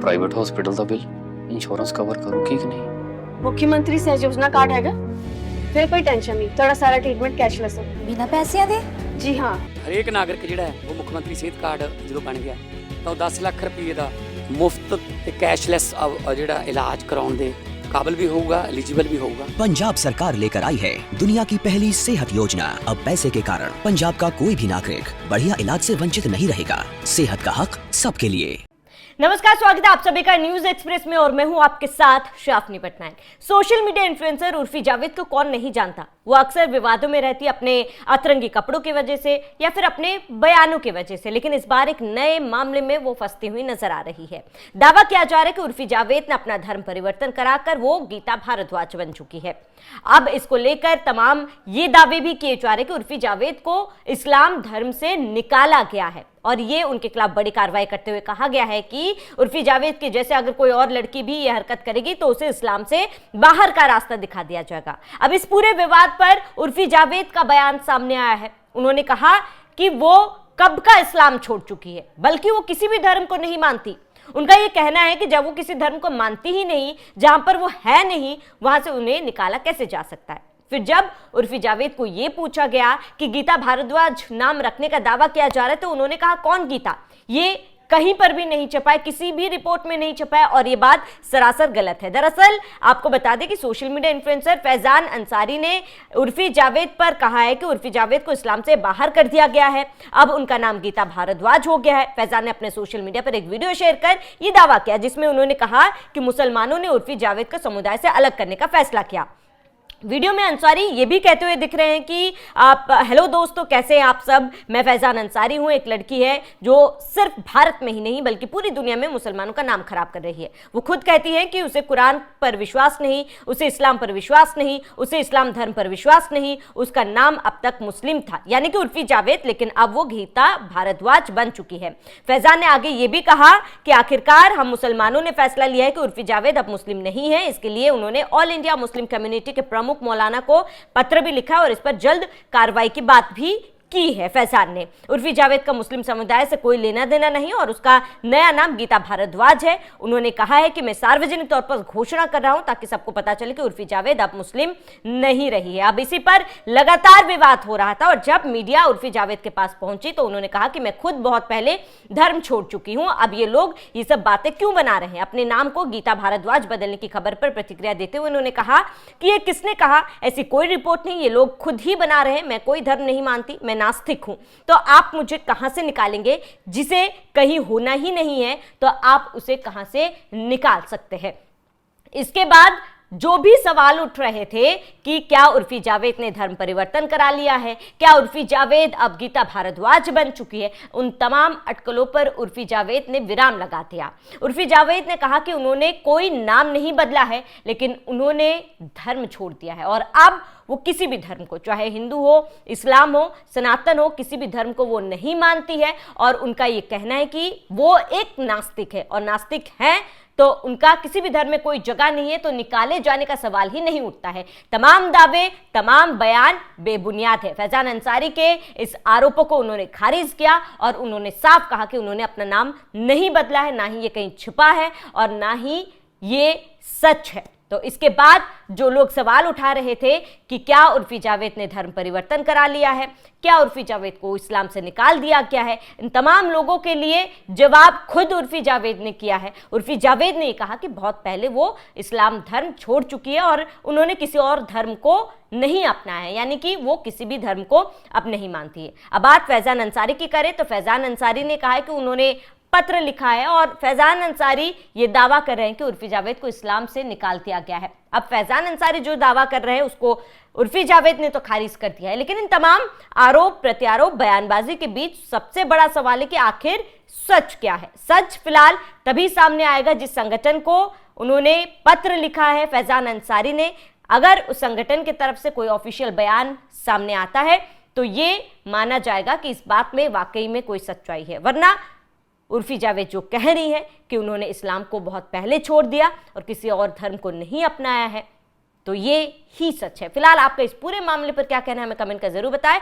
Private hospital का bill insurance cover करूगी कि नहीं? मुख्यमंत्री सहज योजना कार्ड हैगा, फिर कोई टेंशन नहीं, थोड़ा सारा ट्रीटमेंट कैशलेस है। बिना पैसिਆਂ ਦੇ? जी हाँ, ਹਰੇਕ ਨਾਗਰਿਕ ਜਿਹੜਾ ਹੈ ਉਹ ਮੁੱਖ ਮੰਤਰੀ ਸਿਹਤ ਕਾਰਡ ਜਦੋਂ ਬਣ ਗਿਆ ਤਾਂ ਉਹ 10 ਲੱਖ ਰੁਪਏ ਦਾ ਮੁਫਤ ਤੇ ਕੈਸ਼ਲੈਸ ਜਿਹੜਾ ਇਲਾਜ ਕਰਾਉਣ ਦੇ काबिल भी होगा, एलिजिबल भी होगा। पंजाब सरकार लेकर आई है दुनिया की पहली सेहत योजना। अब पैसे के कारण पंजाब का कोई भी नागरिक बढ़िया इलाज से वंचित नहीं रहेगा। सेहत का हक सबके लिए। नमस्कार, स्वागत है आप सभी का न्यूज एक्सप्रेस में और मैं हूं आपके साथ Shafni Patnaik. Social media influencer Urfi Javed को कौन नहीं जानता। वो अक्सर विवादों में रहती अपने अतरंगी कपड़ों की वजह से या फिर अपने बयानों की वजह से, लेकिन इस बार एक नए मामले में वो फंसती हुई नजर आ रही है। दावा किया जा रहा है कि उर्फी जावेद ने अपना धर्म परिवर्तन कराकर वो गीता भारद्वाज बन चुकी है। अब इसको लेकर तमाम ये दावे भी किए जा रहे हैं कि उर्फी जावेद को इस्लाम धर्म से निकाला गया है और ये उनके खिलाफ बड़ी कार्रवाई करते हुए कहा गया है कि उर्फी जावेद के जैसे अगर कोई और लड़की भी ये हरकत करेगी तो उसे इस्लाम से बाहर का रास्ता दिखा दिया जाएगा। अब इस पूरे विवाद पर उर्फी जावेद का बयान सामने आया है। उन्होंने कहा कि वो कब का इस्लाम छोड़ चुकी है, बल्कि वो किसी भी धर्म को नहीं मानती। उनका ये कहना है कि जब वो किसी धर्म को मानती ही नहीं, जहां पर वो है नहीं, वहां से उन्हें निकाला कैसे जा सकता है। फिर जब उर्फी जावेद को यह पूछा गया कि गीता भारद्वाज नाम रखने का दावा किया जा रहा है तो उन्होंने कहा कौन गीता, ये कहीं पर भी नहीं छपा है, किसी भी रिपोर्ट में नहीं छपा है और ये बात सरासर गलत है। दरअसल आपको बता दें कि social media influencer Faizan Ansari ने उर्फी जावेद पर कहा है कि उर्फी जावेद को इस्लाम से बाहर कर दिया गया है, अब उनका नाम गीता भारद्वाज हो गया है। फैजान ने अपने सोशल मीडिया पर एक वीडियो शेयर कर यह दावा किया जिसमें उन्होंने कहा कि मुसलमानों ने उर्फी जावेद को समुदाय से अलग करने का फैसला किया। वीडियो में अंसारी ये भी कहते हुए दिख रहे हैं कि आप हेलो दोस्तों, कैसे हैं आप सब, मैं फैजान अंसारी हूं। एक लड़की है जो सिर्फ भारत में ही नहीं बल्कि पूरी दुनिया में मुसलमानों का नाम खराब कर रही है। वो खुद कहती है कि उसे कुरान पर विश्वास नहीं, उसे इस्लाम पर विश्वास नहीं, उसे इस्लाम धर्म पर विश्वास नहीं, उसका नाम अब तक मुस्लिम था यानी कि उर्फी जावेद, लेकिन अब वो गीता भारद्वाज बन चुकी है। फैजान ने आगे ये भी कहा कि आखिरकार हम मुसलमानों ने फैसला लिया है कि उर्फी जावेद अब मुस्लिम नहीं है। इसके लिए उन्होंने ऑल इंडिया मुस्लिम कम्युनिटी के प्रमुख मौलाना को पत्र भी लिखा और इस पर जल्द कार्रवाई की बात भी की है। फैजान ने उर्फी जावेद का मुस्लिम समुदाय से कोई लेना देना नहीं और उसका नया नाम गीता भारद्वाज है। उन्होंने कहा है कि मैं सार्वजनिक तौर पर घोषणा कर रहा हूं ताकि सबको पता चले कि उर्फी जावेद अब मुस्लिम नहीं रही है। अब इसी पर लगातार विवाद हो रहा था और जब मीडिया उर्फी जावेद के पास पहुंची तो उन्होंने कहा कि मैं खुद बहुत पहले धर्म छोड़ चुकी हूं, अब ये लोग ये सब बातें क्यों बना रहे हैं। अपने नाम को गीता भारद्वाज बदलने की खबर पर प्रतिक्रिया देते हुए उन्होंने कहा कि ये किसने कहा, ऐसी कोई रिपोर्ट नहीं, ये लोग खुद ही बना रहे हैं, मैं कोई धर्म नहीं मानती, मैं नास्तिक हूं। तो आप मुझे कहां से निकालेंगे, जिसे कहीं होना ही नहीं है तो आप उसे कहां से निकाल सकते हैं। इसके बाद जो भी सवाल उठ रहे थे कि क्या उर्फी जावेद ने धर्म परिवर्तन करा लिया है, क्या उर्फी जावेद अब गीता भारद्वाज बन चुकी है, उन तमाम अटकलों पर उर्फी जावेद ने विराम लगा दिया। उर्फी जावेद ने कहा कि उन्होंने कोई नाम नहीं बदला है लेकिन उन्होंने धर्म छोड़ दिया है और अब वो किसी भी धर्म को, चाहे हिंदू हो, इस्लाम हो, सनातन हो, किसी भी धर्म को वो नहीं मानती है और उनका ये कहना है कि वो एक नास्तिक है और नास्तिक है तो उनका किसी भी धर्म में कोई जगह नहीं है, तो निकाले जाने का सवाल ही नहीं उठता है। तमाम दावे, तमाम बयान बेबुनियाद है। फैजान अंसारी के इस आरोपों को उन्होंने खारिज किया और उन्होंने साफ कहा कि उन्होंने अपना नाम नहीं बदला है, ना ही ये कहीं छिपा है और ना ही ये सच है। तो इसके बाद जो लोग सवाल उठा रहे थे कि क्या उर्फी जावेद ने धर्म परिवर्तन करा लिया है, क्या उर्फी जावेद को इस्लाम से निकाल दिया गया है, इन तमाम लोगों के लिए जवाब खुद उर्फी जावेद ने किया है। उर्फी जावेद ने कहा कि बहुत पहले वो इस्लाम धर्म छोड़ चुकी है और उन्होंने किसी और धर्म को नहीं अपनाया है, यानी कि वो किसी भी धर्म को अब नहीं मानती है। अब बात फैजान अंसारी की करें तो फैजान अंसारी ने कहा है कि उन्होंने पत्र लिखा है और फैजान अंसारी ये दावा कर रहे हैं कि उर्फी जावेद को इस्लाम से निकाल दिया गया है। अब फैजान अंसारी जो दावा कर रहे हैं उसको उर्फी जावेद ने तो खारिज कर दिया है, लेकिन इन तमाम आरोप प्रत्यारोप बयानबाजी के बीच सबसे बड़ा सवाल है कि आखिर सच क्या है। सच फिलहाल तभी सामने आएगा जिस संगठन को उन्होंने पत्र लिखा है फैजान अंसारी ने, अगर उस संगठन की तरफ से कोई ऑफिशियल बयान सामने आता है तो ये माना जाएगा कि इस बात में वाकई में कोई सच्चाई है। वरना उर्फी जावेद जो कह रही है कि उन्होंने इस्लाम को बहुत पहले छोड़ दिया और किसी और धर्म को नहीं अपनाया है, तो ये ही सच है। फिलहाल आपका इस पूरे मामले पर क्या कहना है हमें कमेंट कर जरूर बताएं।